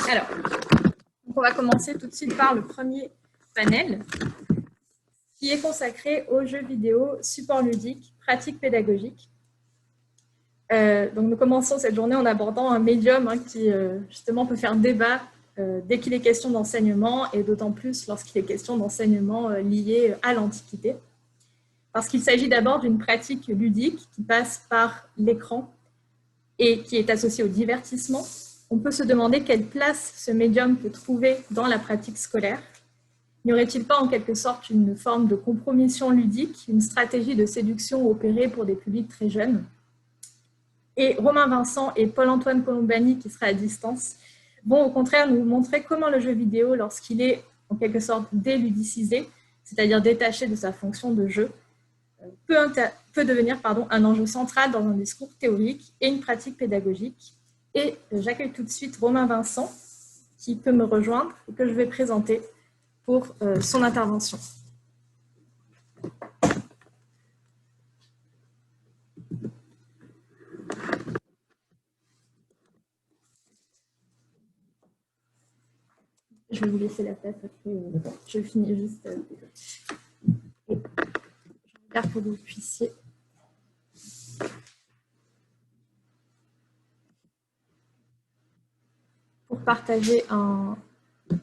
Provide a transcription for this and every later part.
Alors, on va commencer tout de suite par le premier panel qui est consacré aux jeux vidéo, support ludique, pratique pédagogique. Donc, nous commençons cette journée en abordant un médium qui, justement, peut faire débat dès qu'il est question d'enseignement et d'autant plus lorsqu'il est question d'enseignement lié à l'Antiquité. Parce qu'il s'agit d'abord d'une pratique ludique qui passe par l'écran et qui est associée au divertissement. On peut se demander quelle place ce médium peut trouver dans la pratique scolaire. N'y aurait-il pas en quelque sorte une forme de compromission ludique, une stratégie de séduction opérée pour des publics très jeunes? Et Romain Vincent et Paul-Antoine Colombani, qui sera à distance, vont au contraire nous montrer comment le jeu vidéo, lorsqu'il est en quelque sorte déludicisé, c'est-à-dire détaché de sa fonction de jeu, peut devenir un enjeu central dans un discours théorique et une pratique pédagogique. Et j'accueille tout de suite Romain Vincent, qui peut me rejoindre et que je vais présenter pour son intervention. Je vais vous laisser la place après. Je finis juste. Je regarde pour que vous puissiez. Pour partager un. Vous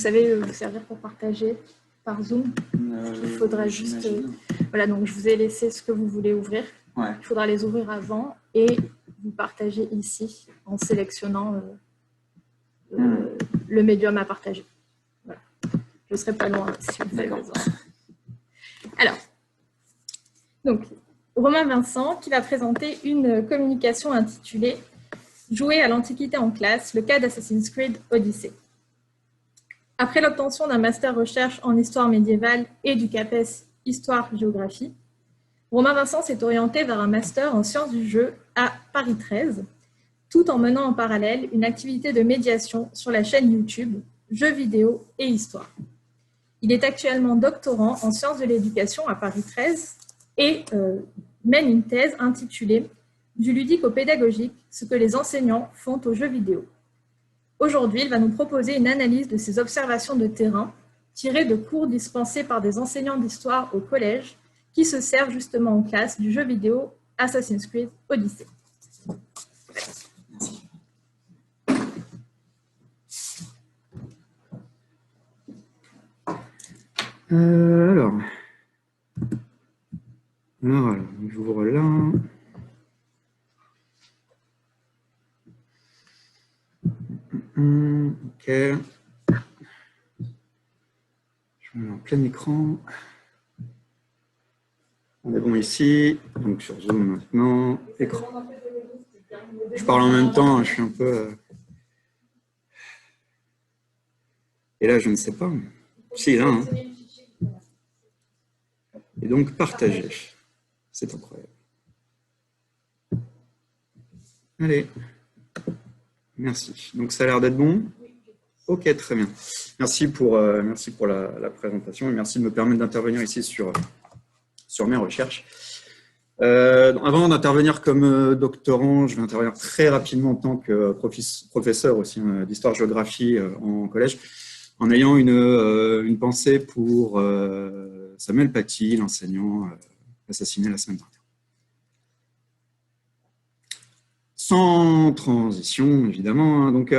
savez vous servir pour partager par Zoom. Il faudra juste. Voilà, donc je vous ai laissé ce que vous voulez ouvrir. Ouais. Il faudra les ouvrir avant et vous partager ici en sélectionnant le médium à partager. Voilà. Je ne serai pas loin si vous avez besoin. Alors, donc, Romain Vincent qui va présenter une communication intitulée « Jouer à l'Antiquité en classe, le cas d'Assassin's Creed Odyssey ». Après l'obtention d'un master recherche en histoire médiévale et du CAPES Histoire-Géographie, Romain Vincent s'est orienté vers un master en sciences du jeu à Paris 13, tout en menant en parallèle une activité de médiation sur la chaîne YouTube Jeux vidéo et Histoire. Il est actuellement doctorant en sciences de l'éducation à Paris 13 et mène une thèse intitulée « Du ludique au pédagogique, ce que les enseignants font aux jeux vidéo ». Aujourd'hui, il va nous proposer une analyse de ses observations de terrain tirées de cours dispensés par des enseignants d'histoire au collège qui se servent justement en classe du jeu vidéo Assassin's Creed Odyssey. Alors, j'ouvre là. Ok. Je mets en plein écran. On est bon ici, donc sur Zoom maintenant. Écran. Je parle en même temps, je suis un peu... Et là, je ne sais pas. Si, là. Hein. Et donc, partager. C'est incroyable. Allez. Merci. Donc, ça a l'air d'être bon? Ok, très bien. Merci pour la présentation et merci de me permettre d'intervenir ici sur mes recherches. Avant d'intervenir comme doctorant, je vais intervenir très rapidement en tant que professeur aussi d'histoire-géographie en collège, en ayant une pensée pour Samuel Paty, l'enseignant assassiné la semaine dernière. Sans transition, évidemment. Hein, donc,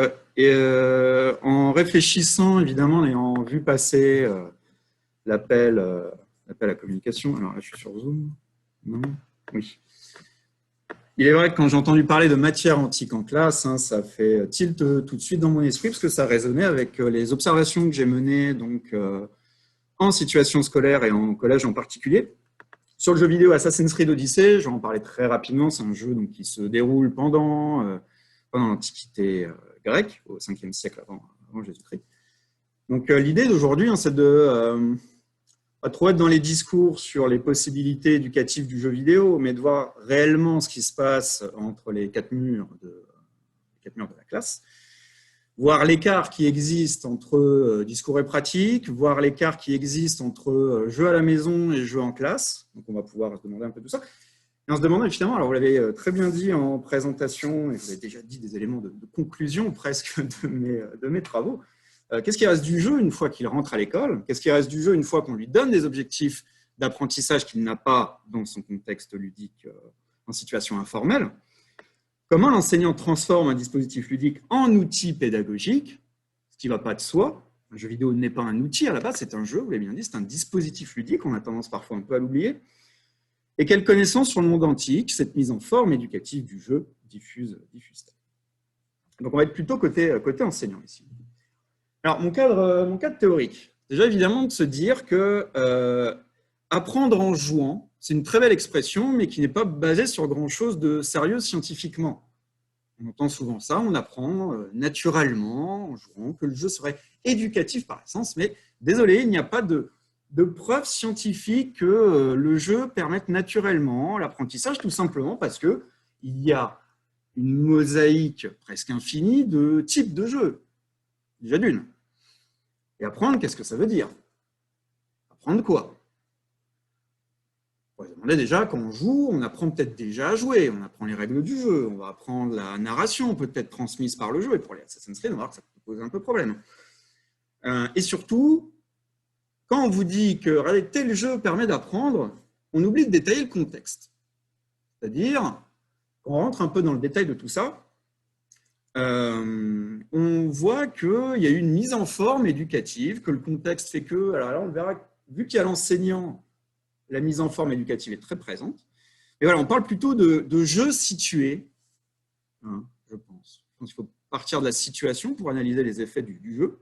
en réfléchissant, évidemment, et en vu passer l'appel à la communication. Alors là, je suis sur Zoom. Non? Oui. Il est vrai que quand j'ai entendu parler de matière antique en classe, hein, ça fait tilt tout de suite dans mon esprit parce que ça résonnait avec les observations que j'ai menées donc, en situation scolaire et en collège en particulier. Sur le jeu vidéo Assassin's Creed Odyssey, je vais en parler très rapidement. C'est un jeu donc, qui se déroule pendant l'Antiquité grecque, au 5e siècle avant Jésus-Christ. Donc l'idée d'aujourd'hui, hein, c'est de pas trop être dans les discours sur les possibilités éducatives du jeu vidéo, mais de voir réellement ce qui se passe entre les quatre murs de la classe, voir l'écart qui existe entre discours et pratique, voir l'écart qui existe entre jeu à la maison et jeu en classe. Donc, on va pouvoir se demander un peu tout ça. Et on se demandait justement, alors vous l'avez très bien dit en présentation, et vous avez déjà dit des éléments de conclusion presque de mes travaux, qu'est-ce qui reste du jeu une fois qu'il rentre à l'école? Qu'est-ce qui reste du jeu une fois qu'on lui donne des objectifs d'apprentissage qu'il n'a pas dans son contexte ludique en situation informelle? Comment l'enseignant transforme un dispositif ludique en outil pédagogique, ce qui ne va pas de soi? Un jeu vidéo n'est pas un outil à la base, c'est un jeu, vous l'avez bien dit, c'est un dispositif ludique, on a tendance parfois un peu à l'oublier. Et quelle connaissance sur le monde antique cette mise en forme éducative du jeu diffuse-t-elle? Donc on va être plutôt côté enseignant ici. Alors mon cadre théorique, déjà évidemment de se dire que apprendre en jouant, c'est une très belle expression, mais qui n'est pas basée sur grand-chose de sérieux scientifiquement. On entend souvent ça, on apprend naturellement en jouant, que le jeu serait éducatif par essence, mais désolé, il n'y a pas de preuves scientifiques que le jeu permette naturellement l'apprentissage, tout simplement parce qu'il y a une mosaïque presque infinie de types de jeux, déjà d'une. Et apprendre, qu'est-ce que ça veut dire? Apprendre quoi? On va se demander déjà, quand on joue, on apprend peut-être déjà à jouer, on apprend les règles du jeu, on va apprendre la narration peut-être transmise par le jeu, et pour les Assassin's Creed, on va voir que ça peut poser un peu problème. Et surtout, quand on vous dit que tel jeu permet d'apprendre, on oublie de détailler le contexte. C'est-à-dire, quand on rentre un peu dans le détail de tout ça, on voit qu'il y a eu une mise en forme éducative, que le contexte fait que, alors là on verra, vu qu'il y a l'enseignant, la mise en forme éducative est très présente. Mais voilà, on parle plutôt de jeux situés, hein, je pense. Je pense qu'il faut partir de la situation pour analyser les effets du jeu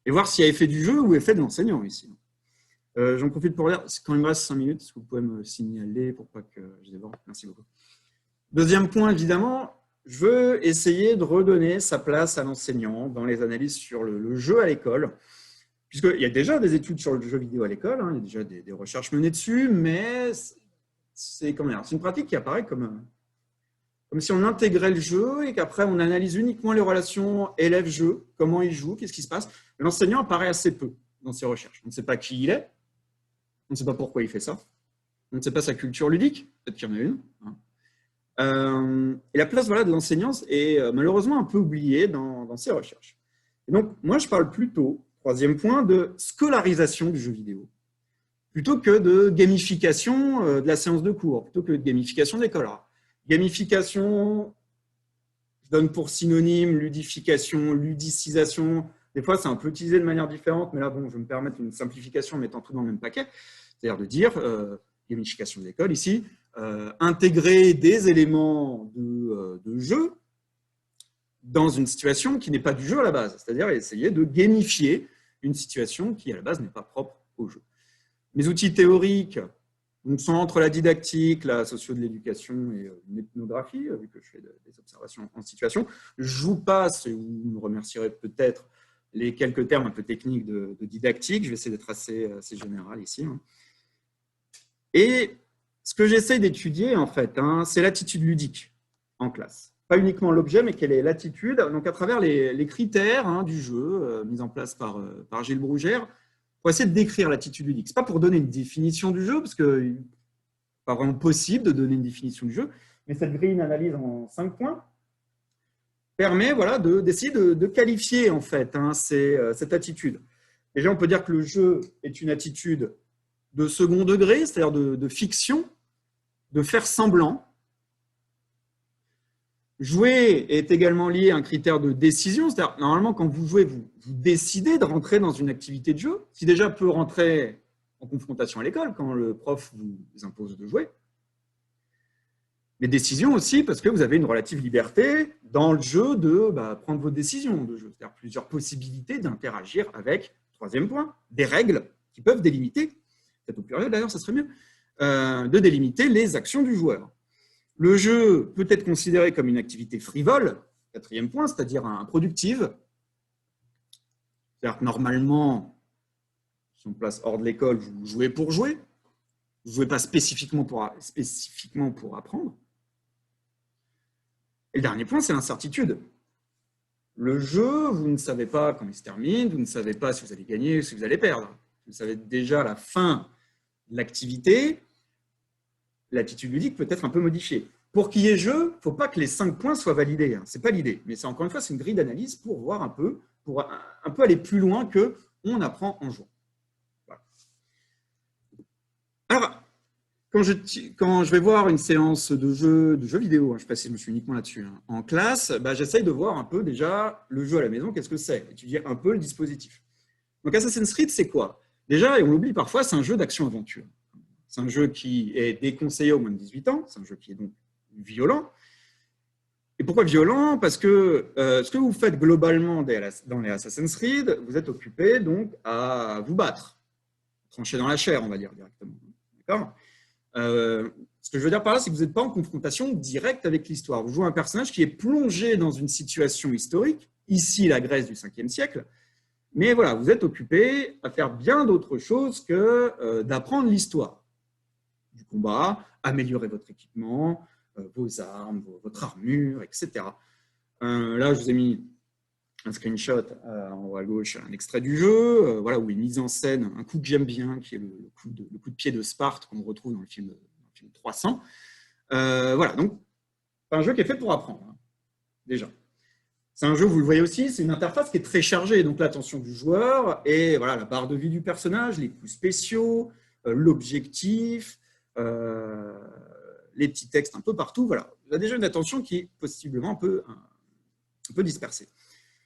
et voir s'il y a effet du jeu ou effet de l'enseignant ici. J'en profite pour dire, quand il me reste 5 minutes, est-ce que vous pouvez me signaler pour pas que je déborde? Merci beaucoup. Deuxième point, évidemment, je veux essayer de redonner sa place à l'enseignant dans les analyses sur le jeu à l'école, puisqu'il y a déjà des études sur le jeu vidéo à l'école, hein, il y a déjà des recherches menées dessus, mais c'est une pratique qui apparaît comme si on intégrait le jeu et qu'après on analyse uniquement les relations élève-jeu, comment il joue, qu'est-ce qui se passe. L'enseignant apparaît assez peu dans ses recherches. On ne sait pas qui il est, on ne sait pas pourquoi il fait ça, on ne sait pas sa culture ludique, peut-être qu'il y en a une. Hein. Et la place de l'enseignant est malheureusement un peu oubliée dans ces recherches. Et donc, moi, je parle plutôt, troisième point, de scolarisation du jeu vidéo, plutôt que de gamification de la séance de cours, plutôt que de gamification de l'école. Gamification, je donne pour synonyme ludification, ludicisation. Des fois, c'est un peu utilisé de manière différente, mais là, bon, je vais me permettre une simplification en mettant tout dans le même paquet. C'est-à-dire de dire, gamification de l'école ici, intégrer des éléments de jeu dans une situation qui n'est pas du jeu à la base. C'est-à-dire essayer de gamifier une situation qui, à la base, n'est pas propre au jeu. Mes outils théoriques sont entre la didactique, la socio de l'éducation et l'ethnographie, vu que je fais des observations en situation. Je vous passe, et vous me remercierez peut-être, les quelques termes un peu techniques de didactique. Je vais essayer d'être assez général ici. Et ce que j'essaie d'étudier, en fait, c'est l'attitude ludique en classe. Pas uniquement l'objet, mais quelle est l'attitude. Donc, à travers les critères du jeu mis en place par Gilles Brougère, pour essayer de décrire l'attitude ludique. Ce n'est pas pour donner une définition du jeu, parce que n'est pas vraiment possible de donner une définition du jeu, mais cette grille d'analyse en 5 points permet d'essayer de qualifier en fait cette attitude. Déjà, on peut dire que le jeu est une attitude de second degré, c'est-à-dire de fiction, de faire semblant. Jouer est également lié à un critère de décision, c'est-à-dire normalement quand vous jouez, vous décidez de rentrer dans une activité de jeu, qui déjà peut rentrer en confrontation à l'école quand le prof vous impose de jouer. Mais décision aussi parce que vous avez une relative liberté dans le jeu de prendre vos décisions de jeu, c'est-à-dire plusieurs possibilités d'interagir avec, troisième point, des règles qui peuvent délimiter, peut-être au pluriel d'ailleurs, ça serait mieux, de délimiter les actions du joueur. Le jeu peut être considéré comme une activité frivole, quatrième point, c'est-à-dire improductive. C'est-à-dire que normalement, si on place hors de l'école, vous jouez pour jouer. Vous ne jouez pas spécifiquement pour apprendre. Et le dernier point, c'est l'incertitude. Le jeu, vous ne savez pas quand il se termine, vous ne savez pas si vous allez gagner ou si vous allez perdre. Vous savez déjà la fin de l'activité. l'attitude ludique peut être un peu modifiée. Pour qu'il y ait jeu, il ne faut pas que les 5 points soient validés. Ce n'est pas l'idée. Mais c'est encore une fois, c'est une grille d'analyse pour voir un peu, pour un peu aller plus loin que on apprend en jouant. Voilà. Alors, quand je vais voir une séance de jeu vidéo, je précise, je me suis uniquement là-dessus, en classe, j'essaye de voir un peu déjà le jeu à la maison, qu'est-ce que c'est, étudier un peu le dispositif. Donc Assassin's Creed, c'est quoi? Déjà, et on l'oublie parfois, c'est un jeu d'action-aventure. C'est un jeu qui est déconseillé aux moins de 18 ans, c'est un jeu qui est donc violent. Et pourquoi violent? Parce que ce que vous faites globalement dans les Assassin's Creed, vous êtes occupé donc à vous battre, trancher dans la chair, on va dire directement. D'accord? Ce que je veux dire par là, c'est que vous n'êtes pas en confrontation directe avec l'histoire. Vous jouez un personnage qui est plongé dans une situation historique, ici la Grèce du 5e siècle, mais voilà, vous êtes occupé à faire bien d'autres choses que d'apprendre l'histoire du combat, améliorer votre équipement, vos armes, votre armure, etc. Là, je vous ai mis un screenshot en haut à gauche, un extrait du jeu, voilà, où est mise en scène un coup que j'aime bien, qui est le coup de pied de Sparte qu'on retrouve dans le film 300. Voilà, donc c'est un jeu qui est fait pour apprendre, déjà. C'est un jeu, vous le voyez aussi, c'est une interface qui est très chargée, donc l'attention du joueur et voilà, la barre de vie du personnage, les coups spéciaux, l'objectif, les petits textes un peu partout. Voilà, vous avez déjà une attention qui est possiblement un peu dispersée.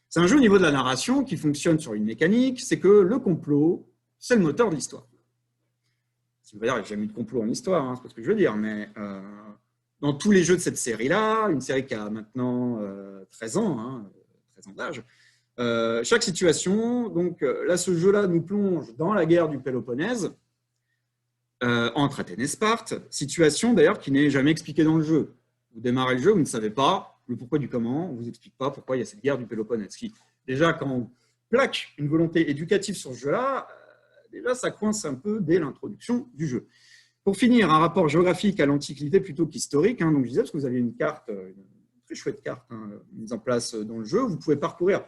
C'est un jeu au niveau de la narration qui fonctionne sur une mécanique, c'est que le complot, c'est le moteur de l'histoire. Ça veut dire qu'il n'y a jamais eu de complot en histoire, c'est pas ce que je veux dire, mais dans tous les jeux de cette série-là, une série qui a maintenant 13 ans, 13 ans d'âge, chaque situation, donc là, ce jeu-là nous plonge dans la guerre du Péloponnèse, entre Athènes et Sparte, situation d'ailleurs qui n'est jamais expliquée dans le jeu. Vous démarrez le jeu, vous ne savez pas le pourquoi du comment, on ne vous explique pas pourquoi il y a cette guerre du Péloponnèse. Qui, déjà, quand on plaque une volonté éducative sur ce jeu-là, déjà, ça coince un peu dès l'introduction du jeu. Pour finir, un rapport géographique à l'Antiquité plutôt qu'historique. Donc, je disais, parce que vous avez une carte, une très chouette carte mise en place dans le jeu. Vous pouvez parcourir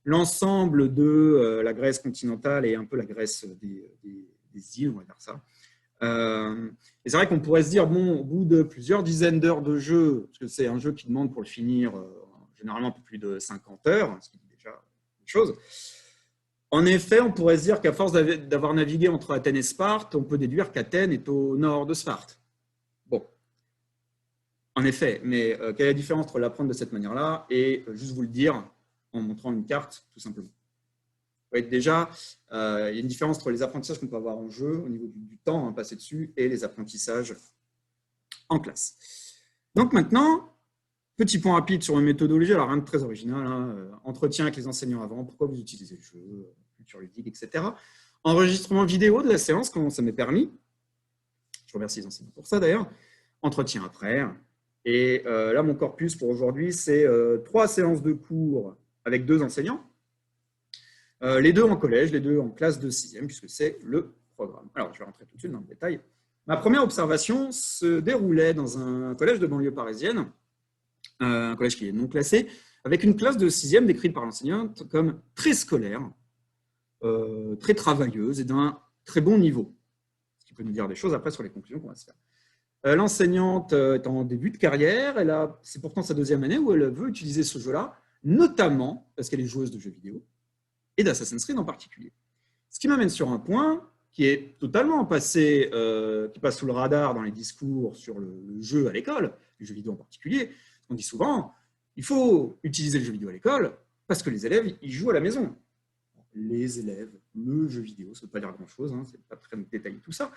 l'ensemble de la Grèce continentale et un peu la Grèce des îles, on va dire ça. Et c'est vrai qu'on pourrait se dire, bon, au bout de plusieurs dizaines d'heures de jeu, parce que c'est un jeu qui demande pour le finir généralement un peu plus de 50 heures, ce qui est déjà une chose. En effet, on pourrait se dire qu'à force d'avoir navigué entre Athènes et Sparte, on peut déduire qu'Athènes est au nord de Sparte. Bon, en effet, mais quelle est la différence entre l'apprendre de cette manière-là et juste vous le dire en montrant une carte, tout simplement? Déjà, il y a une différence entre les apprentissages qu'on peut avoir en jeu, au niveau du temps passé dessus, et les apprentissages en classe. Donc maintenant, petit point rapide sur une méthodologie, alors rien de très original, entretien avec les enseignants avant, pourquoi vous utilisez le jeu, culture ludique, etc. Enregistrement vidéo de la séance, quand ça m'est permis. Je remercie les enseignants pour ça d'ailleurs. Entretien après. Et là, mon corpus pour aujourd'hui, c'est 3 séances de cours avec 2 enseignants. Les 2 en collège, les 2 en classe de 6e, puisque c'est le programme. Alors, je vais rentrer tout de suite dans le détail. Ma première observation se déroulait dans un collège de banlieue parisienne, un collège qui est non classé, avec une classe de 6e décrite par l'enseignante comme très scolaire, très travailleuse et d'un très bon niveau. Ce qui peut nous dire des choses après sur les conclusions qu'on va se faire. L'enseignante est en début de carrière, c'est pourtant sa 2e année où elle veut utiliser ce jeu-là, notamment parce qu'elle est joueuse de jeux vidéo, et d'Assassin's Creed en particulier. Ce qui m'amène sur un point qui est totalement passé, qui passe sous le radar dans les discours sur le jeu à l'école, les jeux vidéo en particulier. On dit souvent, il faut utiliser le jeu vidéo à l'école parce que les élèves, ils jouent à la maison. Les élèves, le jeu vidéo, ça ne veut pas dire grand-chose, c'est pas très détaillé tout ça.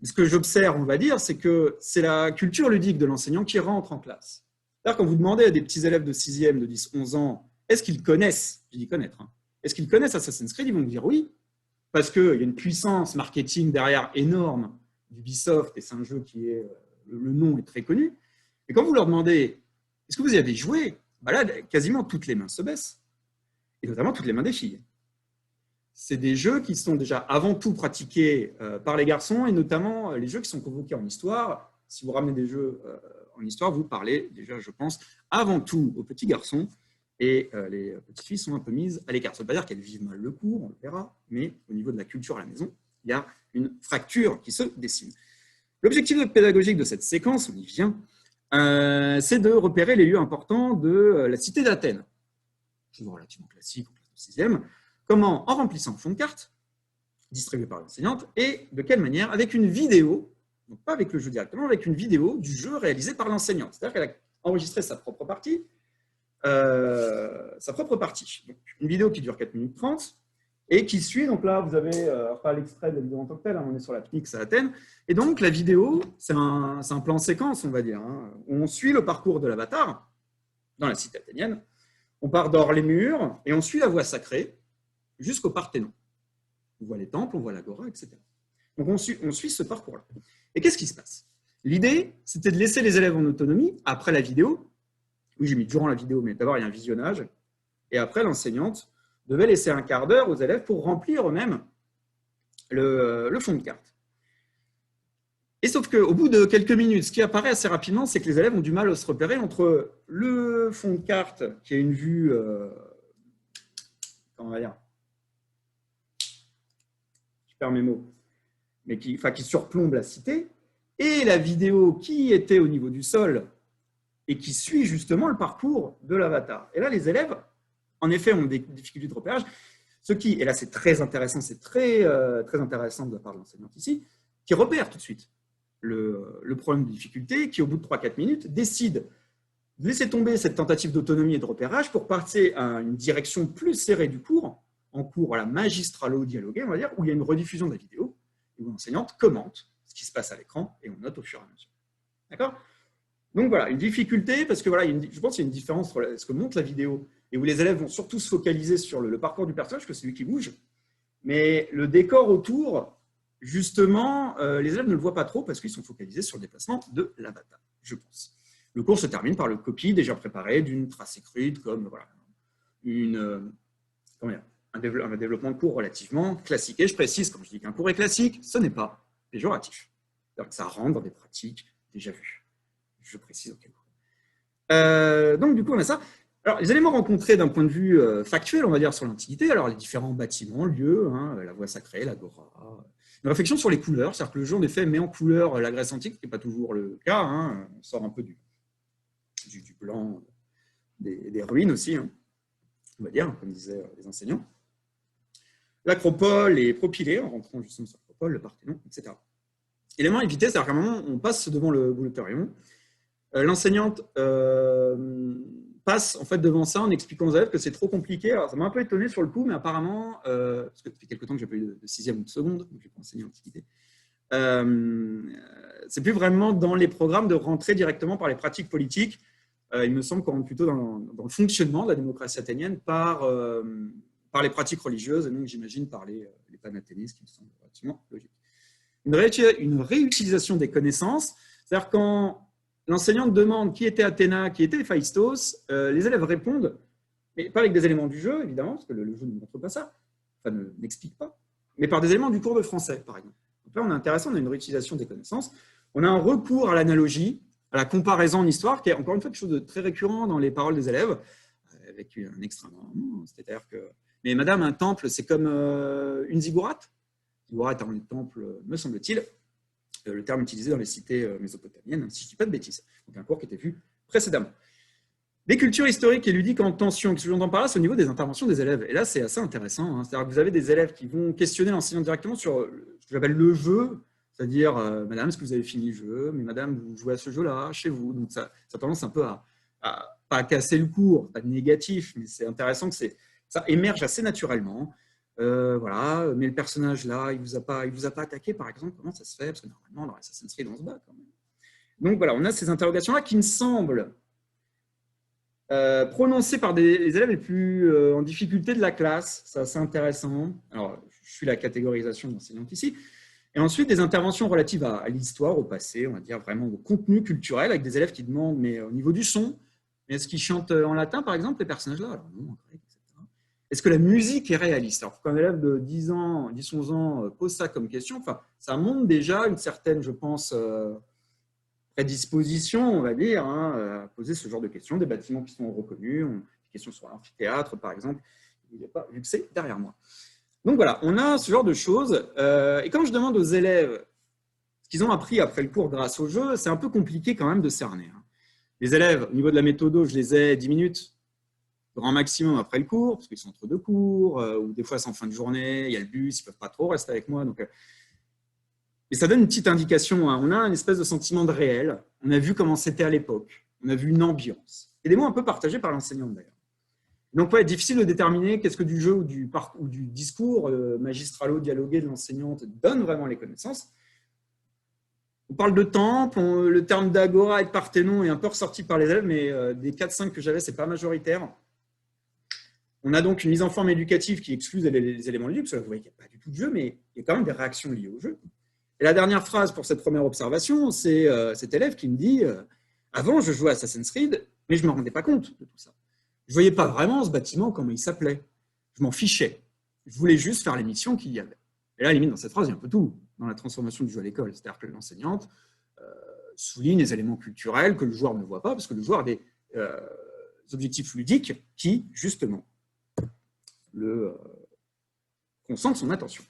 Mais ce que j'observe, on va dire, c'est que c'est la culture ludique de l'enseignant qui rentre en classe. C'est-à-dire quand vous demandez à des petits élèves de 6e, de 10, 11 ans, est-ce qu'ils connaissent, je dis connaître, est-ce qu'ils connaissent Assassin's Creed? Ils vont me dire oui, parce qu'il y a une puissance marketing derrière énorme d'Ubisoft, et c'est un jeu qui est, le nom est très connu. Et quand vous leur demandez, est-ce que vous y avez joué? Là, quasiment toutes les mains se baissent, et notamment toutes les mains des filles. C'est des jeux qui sont déjà avant tout pratiqués par les garçons, et notamment les jeux qui sont convoqués en histoire. Si vous ramenez des jeux en histoire, vous parlez déjà, je pense, avant tout aux petits garçons, et les petites filles sont un peu mises à l'écart. Ça ne veut pas dire qu'elles vivent mal le cours, on le verra, mais au niveau de la culture à la maison, il y a une fracture qui se dessine. L'objectif pédagogique de cette séquence, on y vient, c'est de repérer les lieux importants de la cité d'Athènes. Toujours relativement classique, en classe de 6e. Comment? En remplissant le fond de carte, distribué par l'enseignante, et de quelle manière? Avec une vidéo, donc pas avec le jeu directement, avec une vidéo du jeu réalisé par l'enseignante. C'est-à-dire qu'elle a enregistré sa propre partie. Donc, une vidéo qui dure 4 minutes 30 et qui suit, donc là vous avez pas l'extrait de la vidéo en tant que tel, hein, on est sur la PNIX à Athènes, et donc la vidéo c'est un plan séquence, on va dire, hein, où on suit le parcours de l'avatar dans la cité athénienne, on part d'hors les murs et on suit la voie sacrée jusqu'au Parthénon. On voit les temples, on voit l'agora, etc. Donc on suit ce parcours-là. Et qu'est-ce qui se passe? L'idée, c'était de laisser les élèves en autonomie après la vidéo. Oui, j'ai mis durant la vidéo, mais d'abord, il y a un visionnage. Et après, l'enseignante devait laisser un quart d'heure aux élèves pour remplir eux-mêmes le fond de carte. Et sauf qu'au bout de quelques minutes, ce qui apparaît assez rapidement, c'est que les élèves ont du mal à se repérer entre le fond de carte, qui a une vue, comment on va dire, je perds mes mots, mais qui surplombe la cité, et la vidéo qui était au niveau du sol, et qui suit justement le parcours de l'avatar. Et là, les élèves, en effet, ont des difficultés de repérage, ce qui, et là c'est très intéressant, très intéressant de la part de l'enseignante ici, qui repère tout de suite le problème de difficulté, qui au bout de 3-4 minutes décide de laisser tomber cette tentative d'autonomie et de repérage pour passer à une direction plus serrée du cours, en cours voilà, magistralo-dialogué, on va dire, où il y a une rediffusion de la vidéo, où l'enseignante commente ce qui se passe à l'écran et on note au fur et à mesure. D'accord ? Donc voilà, une difficulté, parce que voilà, je pense qu'il y a une différence entre ce que montre la vidéo et où les élèves vont surtout se focaliser sur le parcours du personnage, que c'est lui qui bouge, mais le décor autour, justement, les élèves ne le voient pas trop parce qu'ils sont focalisés sur le déplacement de l'avatar, je pense. Le cours se termine par le copie déjà préparé d'une trace écrite, comme voilà, un développement de cours relativement classique. Et je précise, quand je dis qu'un cours est classique, ce n'est pas péjoratif. C'est-à-dire que ça rentre dans des pratiques déjà vues. Je précise auquel cas. Donc, du coup, on a ça. Alors, les éléments rencontrés d'un point de vue factuel, on va dire, sur l'Antiquité, alors les différents bâtiments, lieux, hein, la voie sacrée, l'agora, une réflexion sur les couleurs, c'est-à-dire que le jeu, en effet, met en couleur la Grèce antique, ce qui n'est pas toujours le cas, hein, on sort un peu du blanc des ruines aussi, hein, on va dire, comme disaient les enseignants. L'Acropole est propylée, en rentrant justement sur l'Acropole, le Parthénon, etc. Élément évité, c'est-à-dire qu'à un moment, on passe devant le Bouleuterion. L'enseignante passe en fait devant ça en expliquant aux élèves que c'est trop compliqué. Alors, ça m'a un peu étonné sur le coup, mais apparemment, parce que ça fait quelques temps que je n'ai pas eu de 6e ou de seconde, donc je n'ai pas enseigné l'Antiquité, c'est plus vraiment dans les programmes de rentrer directement par les pratiques politiques. Il me semble qu'on rentre plutôt dans le fonctionnement de la démocratie athénienne par les pratiques religieuses, et donc j'imagine par les panathénistes, qui me semble relativement logique. Une réutilisation des connaissances, c'est-à-dire quand l'enseignante demande qui était Athéna, qui était Héphaïstos, les élèves répondent, mais pas avec des éléments du jeu, évidemment, parce que le jeu ne montre pas ça, enfin n'explique pas, mais par des éléments du cours de français, par exemple. Donc là, on est intéressant, on a une réutilisation des connaissances, on a un recours à l'analogie, à la comparaison en histoire, qui est encore une fois quelque chose de très récurrent dans les paroles des élèves, avec un extra, c'est-à-dire que, mais madame, un temple, c'est comme une ziggourate. Ziggourate étant un temple, me semble-t-il, le terme utilisé dans les cités mésopotamiennes, si je ne dis pas de bêtises. Donc un cours qui était vu précédemment. Les cultures historiques et ludiques en tension, ce que j'entends par là, c'est au niveau des interventions des élèves. Et là, c'est assez intéressant. Hein. C'est-à-dire que vous avez des élèves qui vont questionner l'enseignant directement sur ce que j'appelle le jeu, c'est-à-dire, madame, est-ce que vous avez fini le jeu? Mais madame, vous jouez à ce jeu-là chez vous. Donc ça a tendance un peu à pas casser le cours, pas de négatif, mais c'est intéressant que ça émerge assez naturellement. Voilà, mais le personnage là, il vous a pas attaqué par exemple, comment ça se fait? Parce que normalement dans Assassin's Creed on se bat quand même. Donc voilà, on a ces interrogations là qui me semblent prononcées par les élèves les plus en difficulté de la classe. C'est assez intéressant. Alors je suis la catégorisation d'enseignante ici. Et ensuite des interventions relatives à l'histoire, au passé, on va dire vraiment au contenu culturel, avec des élèves qui demandent, mais au niveau du son, est-ce qu'ils chantent en latin par exemple les personnages là? Alors non, en grec. Est-ce que la musique est réaliste? Alors, quand un élève de 10 ans, 10-11 ans pose ça comme question, enfin, ça montre déjà une certaine, je pense, prédisposition, on va dire, hein, à poser ce genre de questions, des bâtiments qui sont reconnus, des questions sur l'amphithéâtre, par exemple, il n'y a pas, vu que c'est derrière moi. Donc voilà, on a ce genre de choses. Et quand je demande aux élèves ce qu'ils ont appris après le cours grâce au jeu, c'est un peu compliqué quand même de cerner. Les élèves, au niveau de la méthode, je les ai 10 minutes, grand maximum après le cours, parce qu'ils sont entre deux cours, ou des fois c'est en fin de journée, il y a le bus, ils ne peuvent pas trop rester avec moi. Donc, et ça donne une petite indication. On a une espèce de sentiment de réel. On a vu comment c'était à l'époque. On a vu une ambiance. Et des mots un peu partagés par l'enseignante d'ailleurs. Donc, ouais, difficile de déterminer qu'est-ce que du jeu ou du discours magistralo-dialogué de l'enseignante donne vraiment les connaissances. On parle de temple, le terme d'agora et de parthénon est un peu ressorti par les élèves, mais des 4-5 que j'avais, ce n'est pas majoritaire. On a donc une mise en forme éducative qui exclut les éléments ludiques, parce que là, vous voyez qu'il n'y a pas du tout de jeu, mais il y a quand même des réactions liées au jeu. Et la dernière phrase pour cette première observation, c'est cet élève qui me dit avant, je jouais à Assassin's Creed, mais je ne me rendais pas compte de tout ça. Je ne voyais pas vraiment ce bâtiment, comment il s'appelait. Je m'en fichais. Je voulais juste faire les missions qu'il y avait. Et là, limite, dans cette phrase, il y a un peu tout dans la transformation du jeu à l'école. C'est-à-dire que l'enseignante souligne les éléments culturels que le joueur ne voit pas, parce que le joueur a des objectifs ludiques qui, justement, concentrent son attention.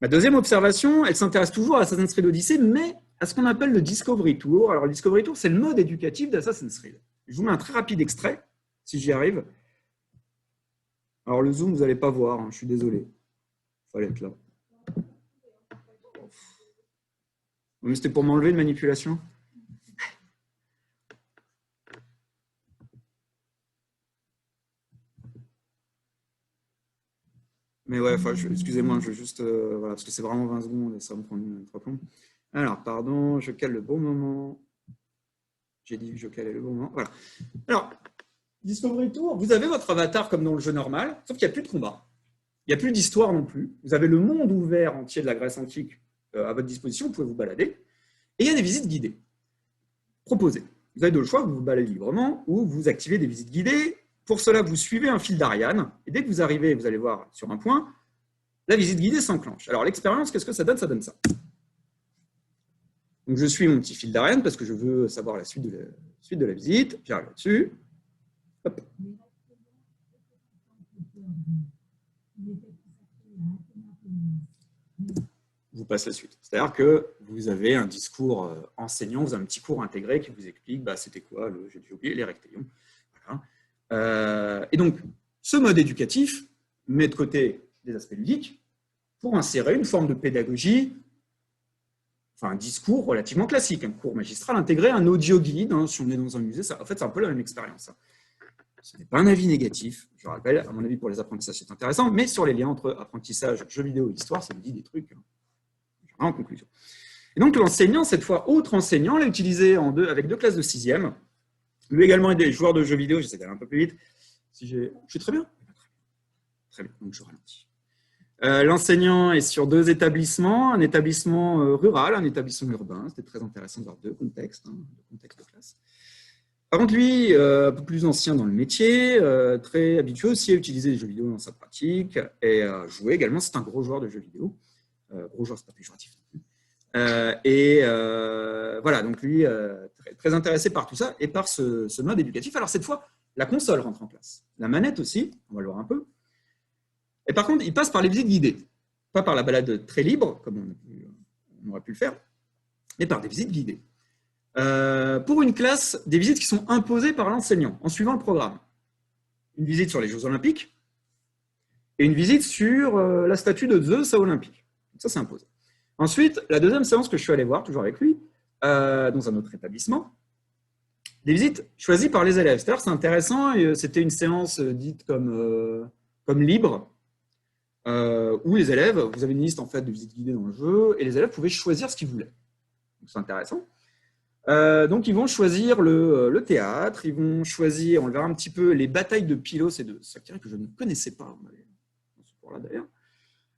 Ma deuxième observation, elle s'intéresse toujours à Assassin's Creed Odyssey, mais à ce qu'on appelle le Discovery Tour. Alors, le Discovery Tour, c'est le mode éducatif d'Assassin's Creed. Je vous mets un très rapide extrait, si j'y arrive. Alors, le zoom, vous n'allez pas voir, hein, je suis désolé. Il fallait être là. Mais c'était pour m'enlever une manipulation. Mais ouais, excusez-moi, je veux juste, voilà, parce que c'est vraiment 20 secondes et ça va me prendre 3 plombs. Alors, pardon, je cale le bon moment. J'ai dit que je calais le bon moment. Voilà. Alors, Discovery Tour, vous avez votre avatar comme dans le jeu normal, sauf qu'il n'y a plus de combat. Il n'y a plus d'histoire non plus. Vous avez le monde ouvert entier de la Grèce antique à votre disposition, vous pouvez vous balader. Et il y a des visites guidées proposées. Vous avez deux choix, vous vous baladez librement ou vous activez des visites guidées. Pour cela, vous suivez un fil d'Ariane. Et dès que vous arrivez, vous allez voir sur un point, la visite guidée s'enclenche. Alors l'expérience, qu'est-ce que ça donne? Ça donne ça. Donc je suis mon petit fil d'Ariane parce que je veux savoir la suite de la visite. J'arrive là-dessus. Hop. Je vous passe la suite. C'est-à-dire que vous avez un discours enseignant, vous avez un petit cours intégré qui vous explique c'était quoi, j'ai oublié, les rectéions. Voilà. Et donc, ce mode éducatif met de côté des aspects ludiques pour insérer une forme de pédagogie, enfin un discours relativement classique, un cours magistral intégré, un audio guide. Hein, si on est dans un musée, en fait, c'est un peu la même expérience. Hein. Ce n'est pas un avis négatif, je rappelle, à mon avis, pour les apprentissages, c'est intéressant, mais sur les liens entre apprentissage, jeux vidéo et histoire, ça me dit des trucs en conclusion. Et donc, l'enseignant, cette fois, autre enseignant, l'a utilisé avec 2 classes de 6e. Lui également est des joueurs de jeux vidéo, j'essaie d'aller un peu plus vite. Je suis très bien. Très bien, donc je ralentis. L'enseignant est sur 2 établissements, un établissement rural, un établissement urbain. C'était très intéressant de voir 2 contextes, 2 contextes de classe. Par contre, lui, un peu plus ancien dans le métier, très habitué aussi à utiliser les jeux vidéo dans sa pratique et à jouer également. C'est un gros joueur de jeux vidéo. Gros joueur, c'est pas péjoratif non plus. Voilà, donc lui, très intéressé par tout ça et par ce mode éducatif. Alors cette fois, la console rentre en place. La manette aussi, on va le voir un peu. Et par contre, il passe par les visites guidées. Pas par la balade très libre, comme on aurait pu le faire, mais par des visites guidées. Pour une classe, des visites qui sont imposées par l'enseignant en suivant le programme. Une visite sur les Jeux Olympiques et une visite sur la statue de Zeus à Olympique. Ça, c'est imposé. Ensuite, la deuxième séance que je suis allé voir, toujours avec lui, dans un autre établissement, des visites choisies par les élèves. C'est-à-dire, c'est intéressant, c'était une séance dite comme libre, où les élèves, vous avez une liste en fait de visites guidées dans le jeu, et les élèves pouvaient choisir ce qu'ils voulaient. Donc, c'est intéressant. Donc, ils vont choisir le théâtre, ils vont choisir, on le verra un petit peu, les batailles de Pylos et de Sakyrie, que je ne connaissais pas, dans ce cours-là d'ailleurs.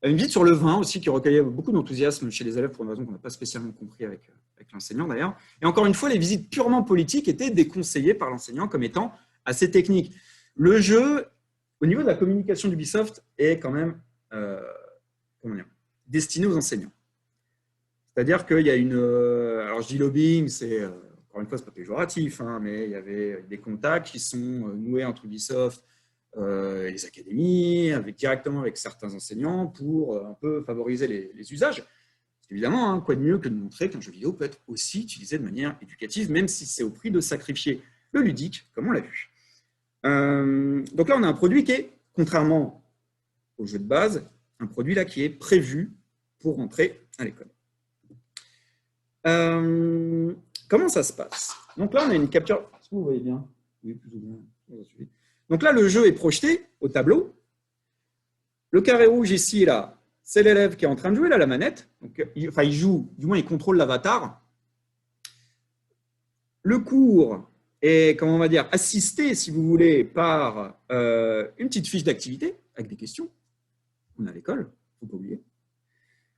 Une visite sur le vin aussi, qui recueillait beaucoup d'enthousiasme chez les élèves, pour une raison qu'on n'a pas spécialement compris avec l'enseignant d'ailleurs. Et encore une fois, les visites purement politiques étaient déconseillées par l'enseignant comme étant assez techniques. Le jeu, au niveau de la communication d'Ubisoft, est quand même destiné aux enseignants. C'est-à-dire qu'il y a alors je dis lobbying, c'est, encore une fois, c'est pas péjoratif, hein, mais il y avait des contacts qui sont noués entre Ubisoft et les académies, directement avec certains enseignants pour un peu favoriser les usages. Parce Évidemment, hein, quoi de mieux que de montrer qu'un jeu vidéo peut être aussi utilisé de manière éducative, même si c'est au prix de sacrifier le ludique, comme on l'a vu. Donc là, on a un produit qui est, contrairement au jeu de base, un produit là qui est prévu pour rentrer à l'école. Comment ça se passe? Donc là, on a une capture. Est-ce que vous voyez bien? Oui, plus ou moins. Donc là, le jeu est projeté au tableau. Le carré rouge ici, là, c'est l'élève qui est en train de jouer, là, la manette. Donc, il joue, du moins, il contrôle l'avatar. Le cours est, comment on va dire, assisté, si vous voulez, par une petite fiche d'activité avec des questions. On est à l'école, il ne faut pas oublier.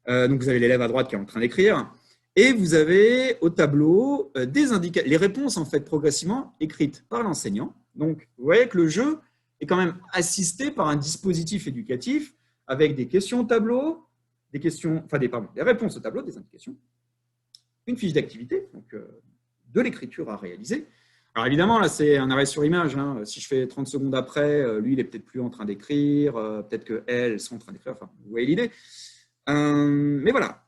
Donc, vous avez l'élève à droite qui est en train d'écrire. Et vous avez au tableau les réponses, en fait, progressivement écrites par l'enseignant. Donc, vous voyez que le jeu est quand même assisté par un dispositif éducatif avec des questions au tableau, des réponses au tableau, des indications, une fiche d'activité, donc de l'écriture à réaliser. Alors évidemment, là, c'est un arrêt sur image. Hein. Si je fais 30 secondes après, lui, il est peut-être plus en train d'écrire, peut-être qu'elles sont en train d'écrire, enfin, vous voyez l'idée. Mais voilà.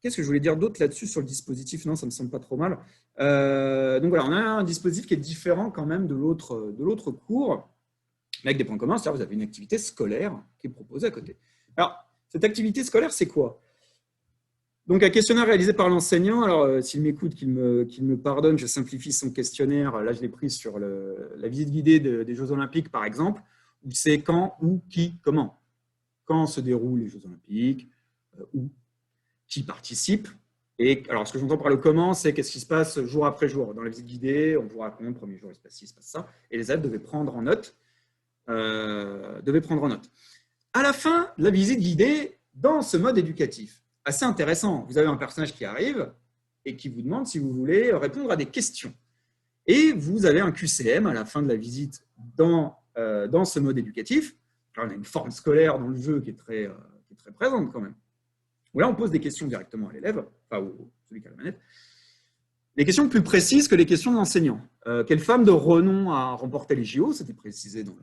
Qu'est-ce que je voulais dire d'autre là-dessus sur le dispositif? Non, ça ne me semble pas trop mal. Donc voilà, on a un dispositif qui est différent quand même de l'autre cours, avec des points communs, c'est-à-dire vous avez une activité scolaire qui est proposée à côté. Alors, cette activité scolaire, c'est quoi? Donc, un questionnaire réalisé par l'enseignant. Alors, s'il m'écoute, qu'il me pardonne, je simplifie son questionnaire. Là, je l'ai pris sur la visite guidée des Jeux Olympiques, par exemple, où c'est quand, où, qui, comment. Quand se déroulent les Jeux Olympiques, où, qui participe. Et alors, ce que j'entends par le comment, c'est qu'est-ce qui se passe jour après jour. Dans la visite guidée, on vous raconte, premier jour, il se passe ci, il se passe ça. Et les élèves devaient prendre en note. À la fin de la visite guidée, dans ce mode éducatif, assez intéressant, vous avez un personnage qui arrive et qui vous demande si vous voulez répondre à des questions. Et vous avez un QCM à la fin de la visite dans ce mode éducatif. Alors, on a une forme scolaire dans le jeu qui est très présente quand même. Où là, on pose des questions directement à l'élève, enfin, celui qui a la manette. Des questions plus précises que les questions de l'enseignant. Quelle femme de renom a remporté les JO? C'était précisé dans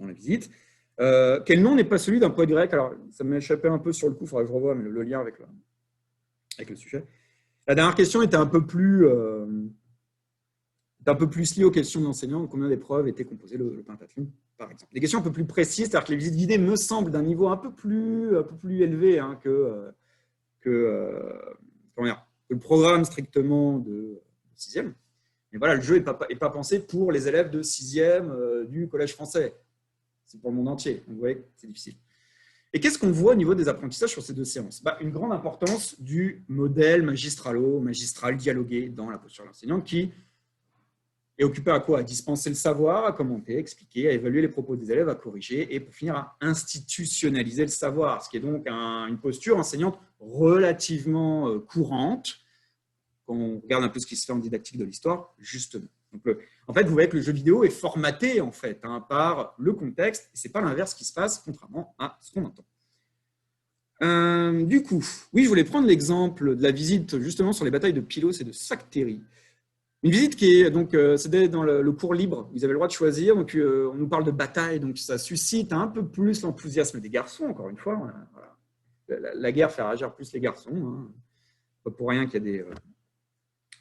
la visite. Quel nom n'est pas celui d'un poète grec? Alors, ça m'est échappé un peu sur le coup, il faudra que je revoie, mais le lien avec le sujet. La dernière question était un peu plus liée aux questions de l'enseignant. Combien d'épreuves étaient composées le pentathlon, par exemple. Des questions un peu plus précises, c'est-à-dire que les visites guidées me semblent d'un niveau un peu plus élevé hein, que le programme strictement de 6e. Mais voilà, le jeu n'est pas pensé pour les élèves de 6e du collège français. C'est pour le monde entier. Donc, vous voyez, c'est difficile. Et qu'est-ce qu'on voit au niveau des apprentissages sur ces deux séances? Une grande importance du modèle magistral dialogué dans la posture de l'enseignant qui est occupé à quoi? À dispenser le savoir, à commenter, à expliquer, à évaluer les propos des élèves, à corriger et pour finir à institutionnaliser le savoir, ce qui est donc une posture enseignante relativement courante quand on regarde un peu ce qui se fait en didactique de l'histoire, justement. Donc, en fait, vous voyez que le jeu vidéo est formaté en fait, par le contexte, et ce n'est pas l'inverse qui se passe, contrairement à ce qu'on entend. Du coup, oui, je voulais prendre l'exemple de la visite justement sur les batailles de Pylos et de Sphactérie. Une visite qui est donc, c'était dans le cours libre, vous avez le droit de choisir, donc on nous parle de bataille, donc ça suscite un peu plus l'enthousiasme des garçons, encore une fois. Voilà. La guerre fait réagir plus les garçons, hein. Pas pour rien qu'il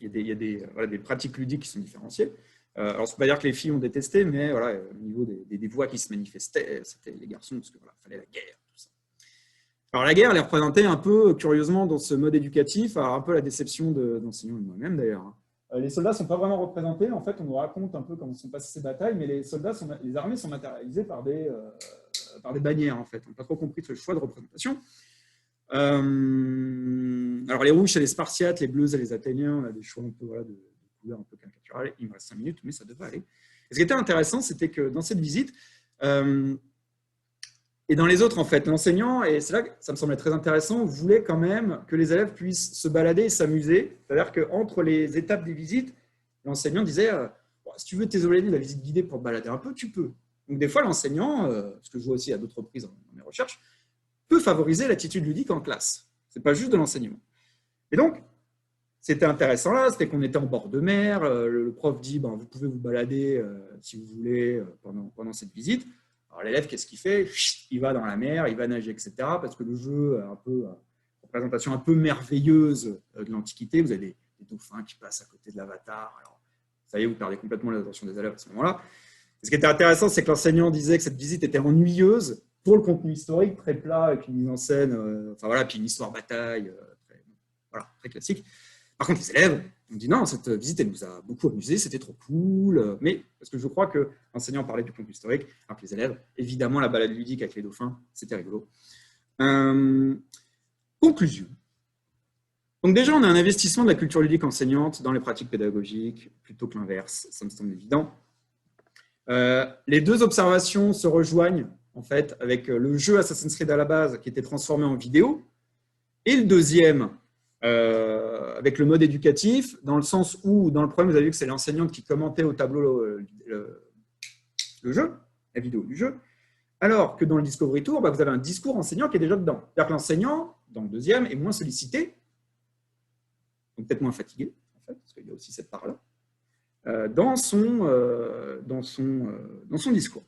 y a des pratiques ludiques qui sont différenciées. Alors, ça ne veut pas dire que les filles ont détesté, mais voilà, au niveau des voix qui se manifestaient, c'était les garçons, parce qu'il fallait la guerre, tout ça. Alors, la guerre, elle est représentée un peu, curieusement, dans ce mode éducatif, alors un peu la déception d'enseignants et de moi-même, d'ailleurs. Les soldats ne sont pas vraiment représentés. En fait, on nous raconte un peu comment sont passées ces batailles, mais les armées sont matérialisées par des bannières, en fait. On n'a pas trop compris ce choix de représentation. Alors, les rouges, c'est les Spartiates, les bleus, c'est les Athéniens. On a des choix un peu de couleurs un peu caricaturales. Il me reste 5 minutes, mais ça devrait aller. Et ce qui était intéressant, c'était que dans cette visite, et dans les autres, en fait, l'enseignant, et c'est là que ça me semblait très intéressant, voulait quand même que les élèves puissent se balader et s'amuser. C'est-à-dire qu'entre les étapes des visites, l'enseignant disait si tu veux t'isoler de la visite guidée pour te balader un peu, tu peux. Donc, des fois, l'enseignant, ce que je vois aussi à d'autres reprises dans mes recherches, peut favoriser l'attitude ludique en classe. Ce n'est pas juste de l'enseignement. Et donc, c'était intéressant là, c'était qu'on était en bord de mer, le prof dit vous pouvez vous balader si vous voulez pendant cette visite. Alors l'élève, qu'est-ce qu'il fait? Il va dans la mer, il va nager, etc. Parce que le jeu a un peu, représentation un peu merveilleuse de l'Antiquité. Vous avez des dauphins qui passent à côté de l'avatar. Alors, ça y est, vous perdez complètement l'attention des élèves à ce moment-là. Ce qui était intéressant, c'est que l'enseignant disait que cette visite était ennuyeuse pour le contenu historique, très plat, avec une mise en scène, enfin voilà, puis une histoire bataille, très classique. Par contre, les élèves ont dit non, cette visite, elle nous a beaucoup amusé, c'était trop cool. Mais parce que je crois que l'enseignant parlait du contenu historique, alors que les élèves, évidemment, la balade ludique avec les dauphins, c'était rigolo. Conclusion. Donc déjà, on a un investissement de la culture ludique enseignante dans les pratiques pédagogiques, plutôt que l'inverse, ça me semble évident. Les deux observations se rejoignent, en fait, avec le jeu Assassin's Creed à la base, qui était transformé en vidéo, et le deuxième, avec le mode éducatif, dans le sens où, dans le premier, vous avez vu que c'est l'enseignante qui commentait au tableau le jeu, la vidéo du jeu, alors que dans le Discovery Tour, vous avez un discours enseignant qui est déjà dedans. C'est-à-dire que l'enseignant, dans le deuxième, est moins sollicité, donc peut-être moins fatigué, en fait, parce qu'il y a aussi cette part-là, dans son discours.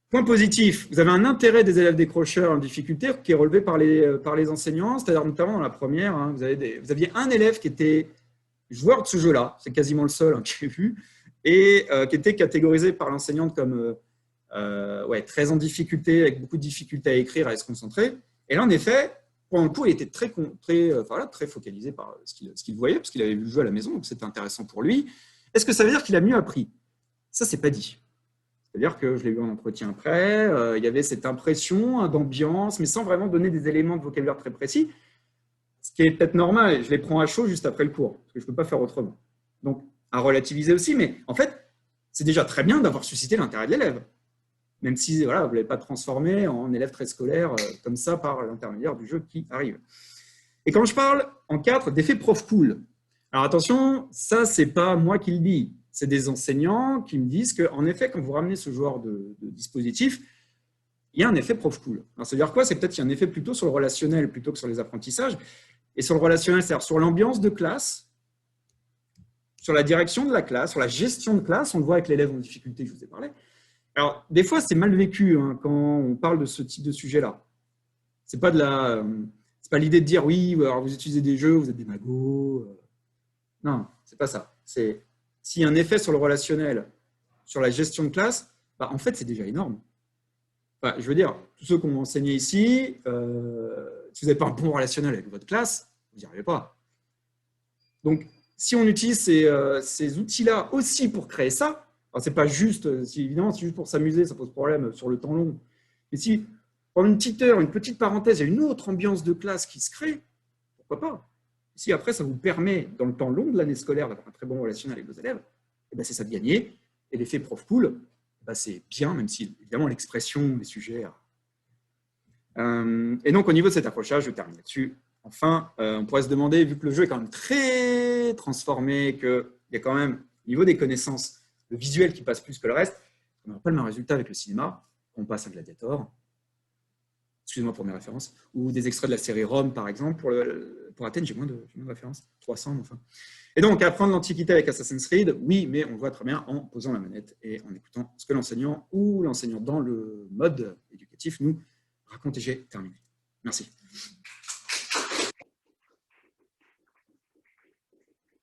Point positif, vous avez un intérêt des élèves décrocheurs en difficulté qui est relevé par les enseignants, c'est-à-dire notamment dans la première, hein, vous aviez un élève qui était joueur de ce jeu-là, c'est quasiment le seul que j'ai vu, et qui était catégorisé par l'enseignante comme très en difficulté, avec beaucoup de difficultés à écrire, à se concentrer. Et là, en effet, pendant le cours, il était très focalisé par ce qu'il voyait, parce qu'il avait vu le jeu à la maison, donc c'était intéressant pour lui. Est-ce que ça veut dire qu'il a mieux appris? Ça, c'est pas dit. C'est-à-dire que je l'ai vu en entretien après, il y avait cette impression d'ambiance, mais sans vraiment donner des éléments de vocabulaire très précis, ce qui est peut-être normal. Je les prends à chaud juste après le cours, parce que je ne peux pas faire autrement. Donc, à relativiser aussi, mais en fait, c'est déjà très bien d'avoir suscité l'intérêt de l'élève, même si vous ne l'avez pas transformé en élève très scolaire comme ça par l'intermédiaire du jeu qui arrive. Et quand je parle en 4 d'effet prof cool, alors attention, ça, ce n'est pas moi qui le dis. C'est des enseignants qui me disent qu'en effet, quand vous ramenez ce genre de dispositif, il y a un effet prof cool. Alors, ça veut dire quoi? C'est peut-être qu'il y a un effet plutôt sur le relationnel plutôt que sur les apprentissages. Et sur le relationnel, c'est-à-dire sur l'ambiance de classe, sur la direction de la classe, sur la gestion de classe. On le voit avec l'élève en difficulté, je vous ai parlé. Alors, des fois, c'est mal vécu quand on parle de ce type de sujet-là. C'est pas l'idée de dire oui, alors vous utilisez des jeux, vous êtes des magots. Non, c'est pas ça. C'est s'il y a un effet sur le relationnel, sur la gestion de classe, en fait, c'est déjà énorme. Je veux dire, tous ceux qui ont enseigné ici, si vous n'avez pas un bon relationnel avec votre classe, vous n'y arrivez pas. Donc, si on utilise ces outils-là aussi pour créer ça, c'est pas juste, évidemment, c'est juste pour s'amuser, ça pose problème sur le temps long. Mais si, pendant une petite heure, une petite parenthèse, il y a une autre ambiance de classe qui se crée, pourquoi pas? Si après, ça vous permet, dans le temps long de l'année scolaire, d'avoir un très bon relationnel avec vos élèves, c'est ça de gagner. Et l'effet prof cool, c'est bien, même si, évidemment, l'expression des sujets. Et donc, au niveau de cet accrochage, je termine là-dessus. Enfin, on pourrait se demander, vu que le jeu est quand même très transformé, qu'il y a quand même, au niveau des connaissances, le visuel qui passe plus que le reste, on n'aura pas le même résultat avec le cinéma. On passe à Gladiator. Excusez-moi pour mes références, ou des extraits de la série Rome, par exemple. Pour Athènes, j'ai moins de références, 300, enfin. Et donc, apprendre l'Antiquité avec Assassin's Creed, oui, mais on le voit très bien en posant la manette et en écoutant ce que l'enseignant ou l'enseignant dans le mode éducatif nous raconte. Et j'ai terminé. Merci.